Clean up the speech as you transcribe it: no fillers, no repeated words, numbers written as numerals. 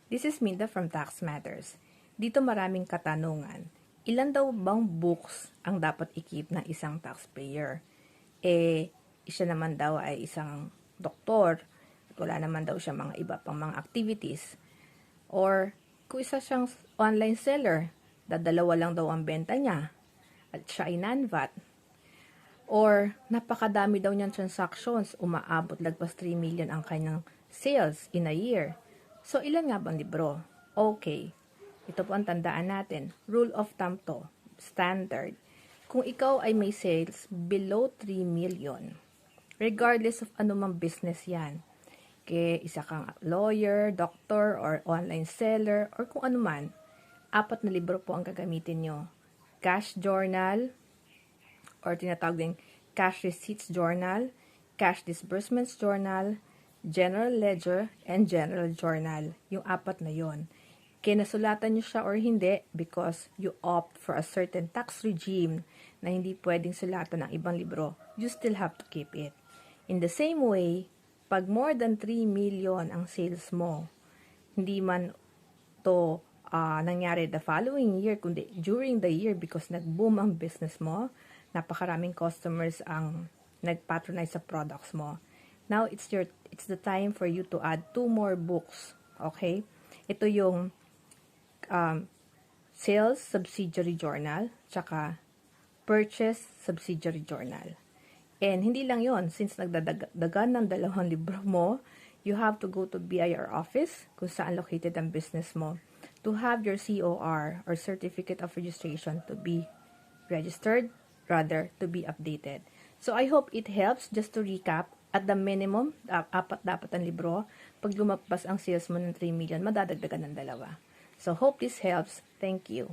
This is Minda from Tax Matters. Dito maraming katanungan. Ilan daw bang books ang dapat i-keep ng isang taxpayer? Siya naman daw ay isang doktor at wala naman daw siya mga iba pang mga activities. Or kung isa siyang online seller, dadalawa lang daw ang benta niya at siya ay non-VAT. Or napakadami daw niyang transactions, umaabot lagpas 3 million ang kanyang sales in a year. So, ilan nga bang libro? Okay. Ito po ang tandaan natin. Rule of thumb to. Standard. Kung ikaw ay may sales below 3 million, regardless of anumang business yan, isa kang lawyer, doctor, or online seller, or kung anuman, 4 na libro po ang gagamitin nyo. Cash journal, or tinatawag din cash receipts journal, cash disbursements journal, general ledger, and general journal. Yung 4 na yon. Kinasulatan nyo siya or hindi because you opt for a certain tax regime na hindi pwedeng sulatan ng ibang libro. You still have to keep it. In the same way, pag more than 3 million ang sales mo, hindi man to nangyari the following year, kundi during the year because nag-boom ang business mo, napakaraming customers ang nag-patronize sa products mo. Now, it's the time for you to add 2 more books. Okay? Ito yung sales subsidiary journal, tsaka purchase subsidiary journal. And hindi lang yon, since nagdadagan ng 2 libro mo, you have to go to BIR office, kung saan located ang business mo, to have your COR or Certificate of Registration to be registered, rather to be updated. So I hope it helps. Just to recap, at the minimum, 4 dapat ang libro. Pag lumagpas ang sales mo ng 3 million, madadagdagan ng 2. So hope this helps. Thank you.